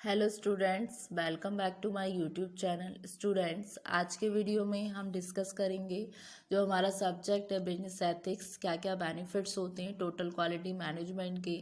Hello students, welcome back to my YouTube channel. Students, आज के video में हम डिस्कस करेंगे जो हमारा सब्जेक्ट है बिजनेस एथिक्स, क्या क्या बेनिफिट्स होते हैं टोटल क्वालिटी मैनेजमेंट के।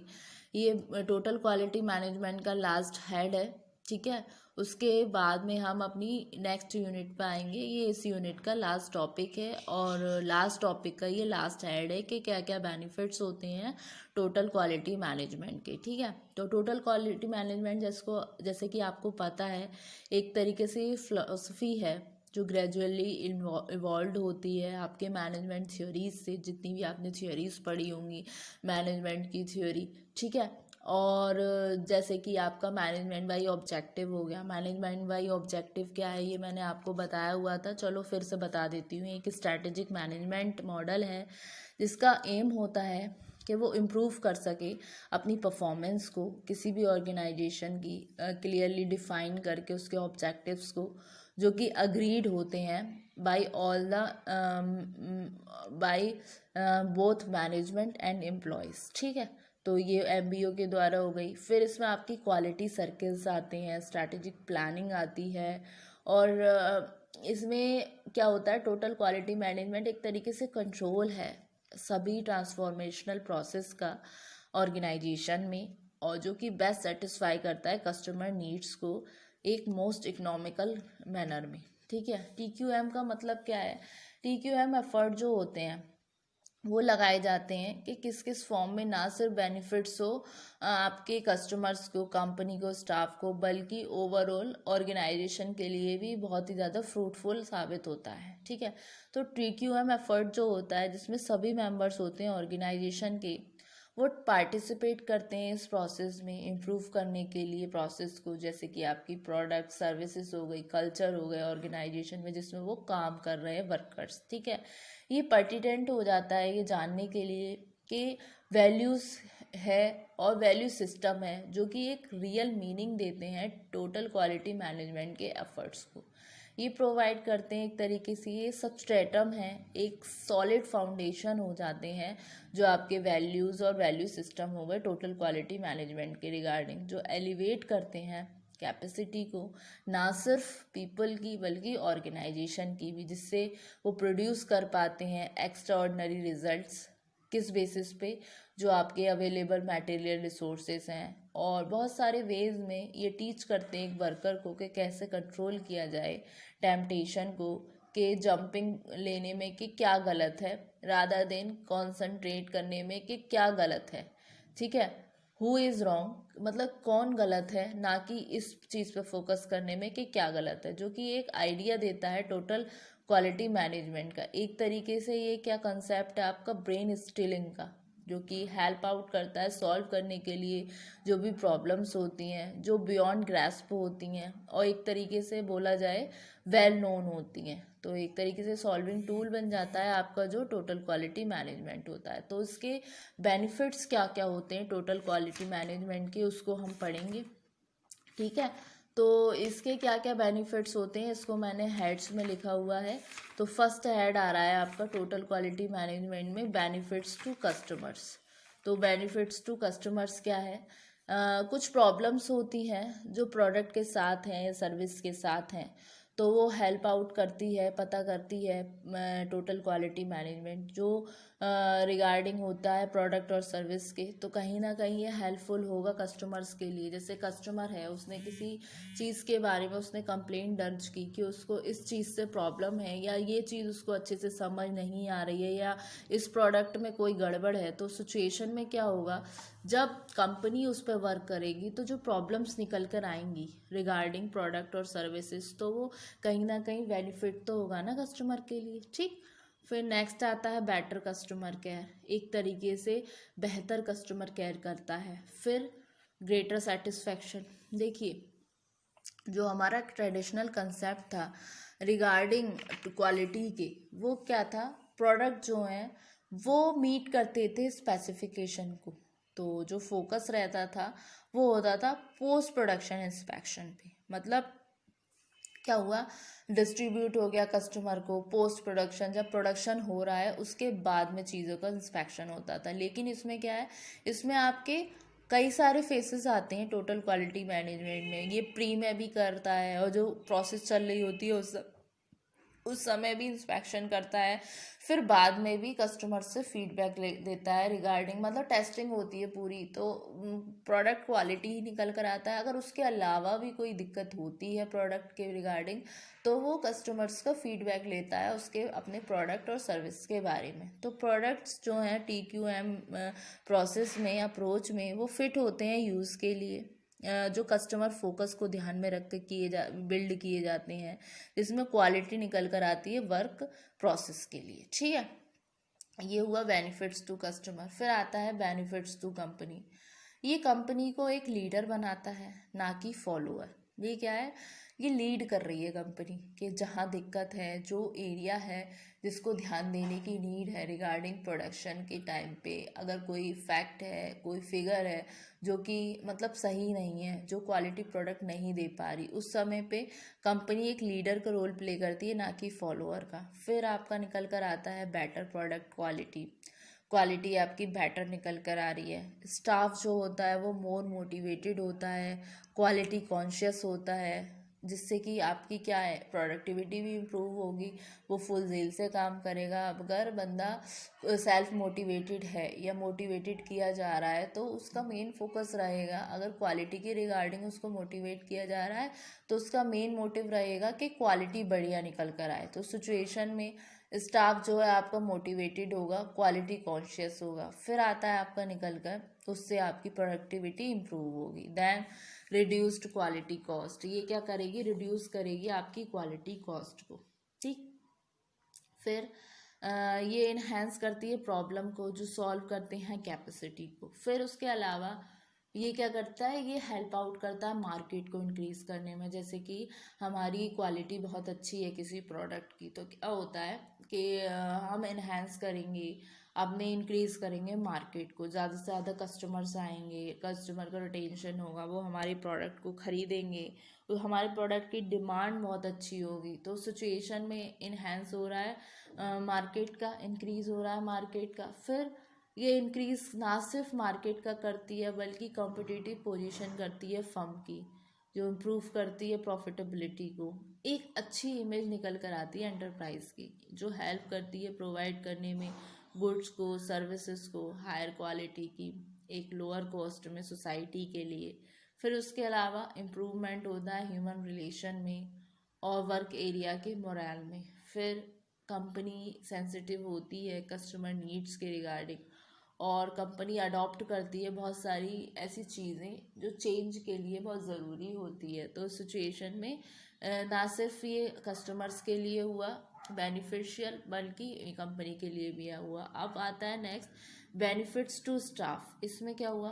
ये टोटल क्वालिटी मैनेजमेंट का लास्ट हेड है, ठीक है। उसके बाद में हम अपनी नेक्स्ट यूनिट पे आएंगे। ये इस यूनिट का लास्ट टॉपिक है और लास्ट टॉपिक का ये लास्ट हेड है कि क्या क्या बेनिफिट्स होते हैं टोटल क्वालिटी मैनेजमेंट के, ठीक है। तो टोटल क्वालिटी मैनेजमेंट जैसे कि आपको पता है, एक तरीके से फिलॉसफी है जो ग्रेजुअली इवॉल्व होती है आपके मैनेजमेंट थ्योरीज से। जितनी भी आपने थ्योरीज पढ़ी होंगी मैनेजमेंट की थ्योरी, ठीक है। और जैसे कि आपका मैनेजमेंट बाई ऑब्जेक्टिव हो गया। मैनेजमेंट बाई ऑब्जेक्टिव क्या है ये मैंने आपको बताया हुआ था, चलो फिर से बता देती हूँ। एक स्ट्रैटेजिक मैनेजमेंट मॉडल है जिसका एम होता है कि वो इम्प्रूव कर सके अपनी परफॉर्मेंस को किसी भी ऑर्गेनाइजेशन की, क्लियरली डिफाइन करके उसके ऑब्जेक्टिव्स को, जो कि अग्रीड होते हैं by all the by both management and employees, ठीक है। तो ये एमबीओ के द्वारा हो गई। फिर इसमें आपकी क्वालिटी सर्कल्स आते हैं, स्ट्रैटेजिक प्लानिंग आती है। और इसमें क्या होता है, टोटल क्वालिटी मैनेजमेंट एक तरीके से कंट्रोल है सभी ट्रांसफॉर्मेशनल प्रोसेस का ऑर्गेनाइजेशन में, और जो कि बेस्ट सेटिस्फाई करता है कस्टमर नीड्स को एक मोस्ट इकोनॉमिकल मैनर में, ठीक है। टीक्यूएम का मतलब क्या है? टीक्यूएम एफर्ट जो होते हैं वो लगाए जाते हैं कि किस किस फॉर्म में ना सिर्फ बेनिफिट्स हो आपके कस्टमर्स को, कंपनी को, स्टाफ को, बल्कि ओवरऑल ऑर्गेनाइजेशन के लिए भी बहुत ही ज़्यादा फ्रूटफुल साबित होता है, ठीक है। तो टीक्यूएम एफर्ट जो होता है जिसमें सभी मेंबर्स होते हैं ऑर्गेनाइजेशन के, वो पार्टिसिपेट करते हैं इस प्रोसेस में इम्प्रूव करने के लिए प्रोसेस को। जैसे कि आपकी प्रोडक्ट सर्विसेज हो गई, कल्चर हो गए ऑर्गेनाइजेशन में जिसमें वो काम कर रहे हैं वर्कर्स, ठीक है। ये पर्टिनेंट हो जाता है ये जानने के लिए कि वैल्यूज़ है और वैल्यू सिस्टम है जो कि एक रियल मीनिंग देते हैं टोटल क्वालिटी मैनेजमेंट के एफर्ट्स को। ये प्रोवाइड करते हैं एक तरीके से, ये सबस्ट्रेटम है, एक सॉलिड फाउंडेशन हो जाते हैं जो आपके वैल्यूज़ और वैल्यू सिस्टम हो गए टोटल क्वालिटी मैनेजमेंट के रिगार्डिंग, जो एलिवेट करते हैं कैपेसिटी को ना सिर्फ पीपल की बल्कि ऑर्गेनाइजेशन की भी, जिससे वो प्रोड्यूस कर पाते हैं एक्स्ट्रा ऑर्डिनरी रिजल्ट्स। किस बेसिस पे? जो आपके अवेलेबल मटेरियल रिसोर्सेज हैं, और बहुत सारे वेज में ये टीच करते हैं एक वर्कर को कि कैसे कंट्रोल किया जाए टेम्पटेशन को, कि जंपिंग लेने में कि क्या गलत है रादर देन कॉन्सेंट्रेट करने में कि क्या गलत है, ठीक है। हु इज़ रॉन्ग मतलब कौन गलत है, ना कि इस चीज़ पे फोकस करने में कि क्या गलत है, जो कि एक आइडिया देता है टोटल क्वालिटी मैनेजमेंट का। एक तरीके से ये क्या कंसेप्ट है आपका ब्रेन स्टिलिंग का, जो कि हेल्प आउट करता है सॉल्व करने के लिए जो भी प्रॉब्लम्स होती हैं जो बियॉन्ड ग्रास्प होती हैं, और एक तरीके से बोला जाए वेल नोन होती हैं। तो एक तरीके से सॉल्विंग टूल बन जाता है आपका जो टोटल क्वालिटी मैनेजमेंट होता है। तो इसके बेनिफिट्स क्या क्या होते हैं टोटल क्वालिटी मैनेजमेंट के, उसको हम पढ़ेंगे, ठीक है। तो इसके क्या क्या बेनिफिट्स होते हैं इसको मैंने हेड्स में लिखा हुआ है। तो फर्स्ट हेड आ रहा है आपका टोटल क्वालिटी मैनेजमेंट में बेनिफिट्स टू कस्टमर्स। तो बेनिफिट्स टू कस्टमर्स क्या है? कुछ प्रॉब्लम्स होती हैं जो प्रोडक्ट के साथ हैं या सर्विस के साथ हैं, तो वो हेल्प आउट करती है, पता करती है टोटल क्वालिटी मैनेजमेंट जो रिगार्डिंग होता है प्रोडक्ट और सर्विस के। तो कहीं ना कहीं ये हेल्पफुल होगा कस्टमर्स के लिए। जैसे कस्टमर है, उसने किसी चीज़ के बारे में उसने कंप्लेंट दर्ज की कि उसको इस चीज़ से प्रॉब्लम है, या ये चीज़ उसको अच्छे से समझ नहीं आ रही है, या इस प्रोडक्ट में कोई गड़बड़ है। तो सिचुएशन में क्या होगा, जब कंपनी उस पर वर्क करेगी तो जो प्रॉब्लम्स निकल कर आएंगी रिगार्डिंग प्रोडक्ट और सर्विसेज, तो वो कहीं ना कहीं बेनिफिट तो होगा ना कस्टमर के लिए, ठीक। फिर नेक्स्ट आता है बेटर कस्टमर केयर, एक तरीके से बेहतर कस्टमर केयर करता है। फिर ग्रेटर सेटिस्फैक्शन। देखिए, जो हमारा ट्रेडिशनल कंसेप्ट था रिगार्डिंग क्वालिटी के, वो क्या था, प्रोडक्ट जो हैं वो मीट करते थे स्पेसिफिकेशन को, तो जो फोकस रहता था वो होता था पोस्ट प्रोडक्शन इंस्पेक्शन पे। मतलब क्या हुआ, डिस्ट्रीब्यूट हो गया कस्टमर को, पोस्ट प्रोडक्शन जब प्रोडक्शन हो रहा है उसके बाद में चीज़ों का इंस्पेक्शन होता था। लेकिन इसमें क्या है, इसमें आपके कई सारे फेसेस आते हैं टोटल क्वालिटी मैनेजमेंट में। ये प्री में भी करता है और जो प्रोसेस चल रही होती है उस समय भी इंस्पेक्शन करता है, फिर बाद में भी कस्टमर से फीडबैक ले देता है रिगार्डिंग, मतलब टेस्टिंग होती है पूरी, तो प्रोडक्ट क्वालिटी ही निकल कर आता है। अगर उसके अलावा भी कोई दिक्कत होती है प्रोडक्ट के रिगार्डिंग, तो वो कस्टमर्स का फीडबैक लेता है उसके अपने प्रोडक्ट और सर्विस के बारे में। तो प्रोडक्ट्स जो हैं TQM प्रोसेस में, अप्रोच में, वो फिट होते हैं यूज़ के लिए, जो कस्टमर फोकस को ध्यान में रख के बिल्ड किए जाते हैं, जिसमें क्वालिटी निकल कर आती है वर्क प्रोसेस के लिए। ठीक है, ये हुआ बेनिफिट्स टू कस्टमर। फिर आता है बेनिफिट्स टू कंपनी। ये कंपनी को एक लीडर बनाता है, ना कि फॉलोअर। ये क्या है, ये लीड कर रही है कंपनी कि जहाँ दिक्कत है, जो एरिया है जिसको ध्यान देने की नीड है रिगार्डिंग प्रोडक्शन के टाइम पे, अगर कोई फैक्ट है, कोई फिगर है जो कि मतलब सही नहीं है, जो क्वालिटी प्रोडक्ट नहीं दे पा रही, उस समय पे कंपनी एक लीडर का रोल प्ले करती है, ना कि फॉलोअर का। फिर आपका निकल कर आता है बेटर प्रोडक्ट क्वालिटी। क्वालिटी आपकी बेटर निकल कर आ रही है। स्टाफ जो होता है वो मोर मोटिवेटेड होता है, क्वालिटी कॉन्शियस होता है, जिससे कि आपकी क्या है, प्रोडक्टिविटी भी इम्प्रूव होगी, वो फुल जेल से काम करेगा। अब अगर बंदा सेल्फ मोटिवेटेड है या मोटिवेटेड किया जा रहा है, तो उसका मेन फोकस रहेगा, अगर क्वालिटी के रिगार्डिंग उसको मोटिवेट किया जा रहा है, तो उसका मेन मोटिव रहेगा कि क्वालिटी बढ़िया निकल कर आए। तो सिचुएशन में स्टाफ जो है आपका मोटिवेटेड होगा, क्वालिटी कॉन्शियस होगा। फिर आता है आपका निकल कर, उससे आपकी प्रोडक्टिविटी इम्प्रूव होगी। देन रिड्यूस्ड क्वालिटी कॉस्ट, ये क्या करेगी, रिड्यूस करेगी आपकी क्वालिटी कॉस्ट को। ठीक, फिर ये इन्हेंस करती है प्रॉब्लम को, जो सॉल्व करते हैं कैपेसिटी को। फिर उसके अलावा ये क्या करता है, ये हेल्प आउट करता है मार्केट को इंक्रीज करने में। जैसे कि हमारी क्वालिटी बहुत अच्छी है किसी प्रोडक्ट की, तो क्या होता है कि हम इन्हेंस करेंगे, अपने इंक्रीज करेंगे मार्केट को, ज़्यादा से ज़्यादा कस्टमर्स आएंगे, कस्टमर का रिटेंशन होगा, वो हमारे प्रोडक्ट को खरीदेंगे, तो हमारे प्रोडक्ट की डिमांड बहुत अच्छी होगी। तो सिचुएशन में इन्हेंस हो रहा है मार्केट का, इंक्रीज हो रहा है मार्केट का। फिर ये इंक्रीज ना सिर्फ मार्केट का करती है, बल्कि कॉम्पिटिटिव पोजीशन करती है फर्म की, जो इम्प्रूव करती है प्रॉफिटेबिलिटी को। एक अच्छी इमेज निकल कर आती है एंटरप्राइज की, जो हेल्प करती है प्रोवाइड करने में गुड्स को, सर्विसेज को हायर क्वालिटी की, एक लोअर कॉस्ट में सोसाइटी के लिए। फिर उसके अलावा इम्प्रूवमेंट होता है ह्यूमन रिलेशन में और वर्क एरिया के मोरल में। फिर कंपनी सेंसिटिव होती है कस्टमर नीड्स के रिगार्डिंग, और कंपनी अडॉप्ट करती है बहुत सारी ऐसी चीज़ें जो चेंज के लिए बहुत ज़रूरी होती है। तो सिचुएशन में ना सिर्फ ये कस्टमर्स के लिए हुआ बेनिफिशियल, बल्कि कंपनी के लिए भी हुआ। अब आता है नेक्स्ट बेनिफिट्स टू स्टाफ। इसमें क्या हुआ,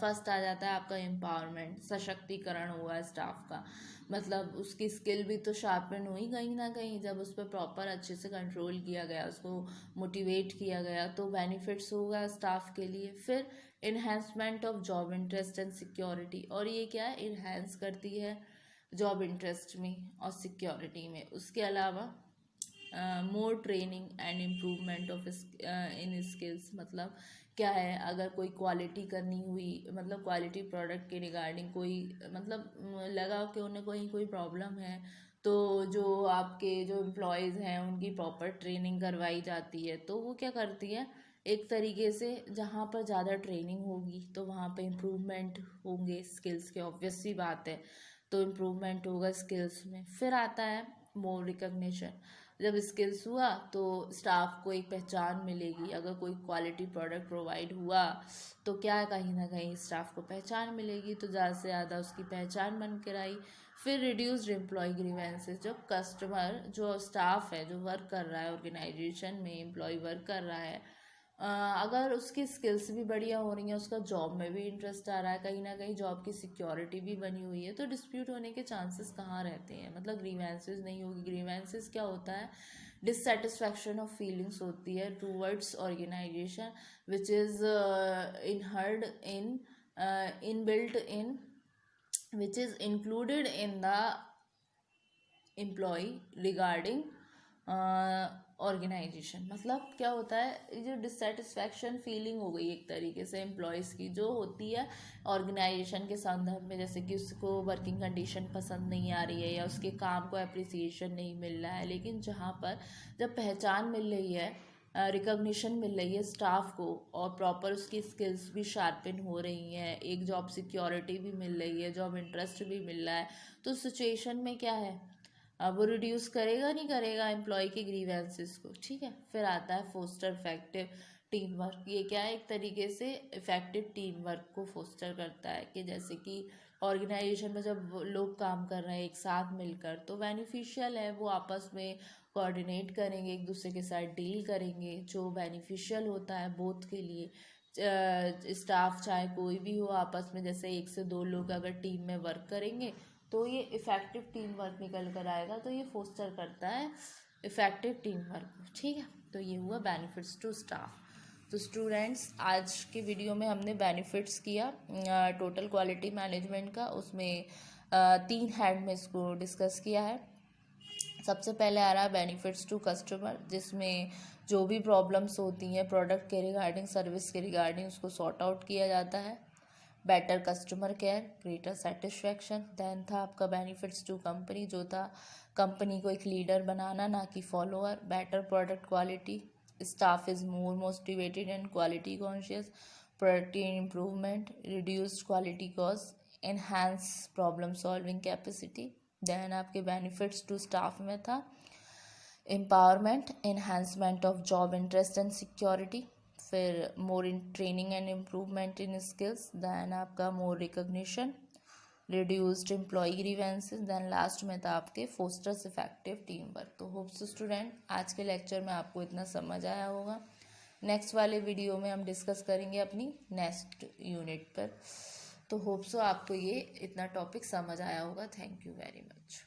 फर्स्ट आ जाता है आपका एम्पावरमेंट, सशक्तिकरण हुआ स्टाफ का, मतलब उसकी स्किल भी तो शार्पन हुई कहीं ना कहीं, जब उस पर प्रॉपर अच्छे से कंट्रोल किया गया, उसको मोटिवेट किया गया, तो बेनिफिट्स होगा स्टाफ के लिए। फिर enhancement of job interest and security, और ये क्या है, इन्हेंस करती है जॉब इंटरेस्ट में और सिक्योरिटी में। उसके अलावा मोर training and improvement of in skills, मतलब क्या है, अगर कोई क्वालिटी करनी हुई, मतलब क्वालिटी प्रोडक्ट के रिगार्डिंग कोई, मतलब लगा कि उन्हें कोई प्रॉब्लम है, तो जो आपके जो एम्प्लॉयज़ हैं उनकी प्रॉपर ट्रेनिंग करवाई जाती है। तो वो क्या करती है, एक तरीके से जहाँ पर ज़्यादा ट्रेनिंग होगी तो वहाँ पे इम्प्रूवमेंट होंगे स्किल्स के, ऑब्वियस सी बात है, तो इम्प्रूवमेंट होगा स्किल्स में। फिर आता है मोर रिकग्निशन, जब स्किल्स हुआ तो स्टाफ को एक पहचान मिलेगी। अगर कोई क्वालिटी प्रोडक्ट प्रोवाइड हुआ तो क्या है, कहीं ना कहीं स्टाफ को पहचान मिलेगी, तो ज़्यादा से ज़्यादा उसकी पहचान बन कर आई। फिर रिड्यूस्ड एम्प्लॉय ग्रीवेंसेस, जो कस्टमर, जो स्टाफ है, जो वर्क कर रहा है ऑर्गेनाइजेशन में, एम्प्लॉय वर्क कर रहा है, अगर उसकी स्किल्स भी बढ़िया हो रही हैं, उसका जॉब में भी इंटरेस्ट आ रहा है, कहीं ना कहीं जॉब की सिक्योरिटी भी बनी हुई है, तो डिस्प्यूट होने के चांसेस कहाँ रहते हैं, मतलब ग्रीवेंसेस नहीं होगी। ग्रीवेंसेस क्या होता है, डिससेटिस्फैक्शन ऑफ फीलिंग्स होती है towards organisation which is inherent in inbuilt in which is included in the employee regarding organisation मतलब क्या होता है, ये जो डिससेटिस्फैक्शन फीलिंग हो गई एक तरीके से एम्प्लॉयज़ की जो होती है ऑर्गेनाइजेशन के संदर्भ में, जैसे कि उसको वर्किंग कंडीशन पसंद नहीं आ रही है या उसके काम को अप्रिसिएशन नहीं मिल रहा है। लेकिन जहाँ पर जब पहचान मिल रही है, रिकॉग्निशन मिल रही है स्टाफ को और प्रॉपर उसकी स्किल्स भी शार्पन हो रही हैं, एक जॉब सिक्योरिटी भी मिल रही है, जॉब इंटरेस्ट भी मिल रहा है, तो सिचुएशन में क्या है, अब वो रिड्यूस करेगा नहीं करेगा एम्प्लॉय के ग्रीवेंसेस को। ठीक है, फिर आता है फोस्टर इफेक्टिव टीम वर्क। ये क्या है, एक तरीके से इफेक्टिव टीम वर्क को फोस्टर करता है कि जैसे कि ऑर्गेनाइजेशन में जब लोग काम कर रहे हैं एक साथ मिलकर तो बेनिफिशियल है, वो आपस में कोऑर्डिनेट करेंगे, एक दूसरे के साथ डील करेंगे, जो बेनिफिशियल होता है बोथ के लिए। स्टाफ चाहे कोई भी हो, आपस में जैसे एक से दो लोग अगर टीम में वर्क करेंगे तो ये इफ़ेक्टिव टीम वर्क निकल कर आएगा। तो ये फोस्टर करता है इफ़ेक्टिव टीम वर्क को। ठीक है, तो ये हुआ बेनिफिट्स टू स्टाफ। तो स्टूडेंट्स, आज के वीडियो में हमने बेनिफिट्स किया टोटल क्वालिटी मैनेजमेंट का, उसमें 3 हेड में इसको डिस्कस किया है। सबसे पहले आ रहा है बेनिफिट्स टू कस्टमर, जिसमें जो भी प्रॉब्लम्स होती हैं प्रोडक्ट के रिगार्डिंग, सर्विस के रिगार्डिंग, उसको सॉर्ट आउट किया जाता है। Better customer care, greater satisfaction. Then था आपका बेनिफिट्स टू कंपनी, जो था कंपनी को एक लीडर बनाना ना कि follower. Better product quality, staff is more motivated and quality conscious. Productive improvement, reduced quality cost, enhance problem solving capacity. Then आपके बेनिफिट्स टू स्टाफ में था empowerment, enhancement of job interest and security. फिर more in training and improvement in skills. Then आपका more recognition, reduced employee grievances. Then last में था आपके fosters effective team work. तो hopes student आज के लेक्चर में आपको इतना समझ आया होगा। नेक्स्ट वाले वीडियो में हम डिस्कस करेंगे अपनी नेक्स्ट यूनिट पर। तो होप्सो आपको ये इतना टॉपिक समझ आया होगा। Thank you very much.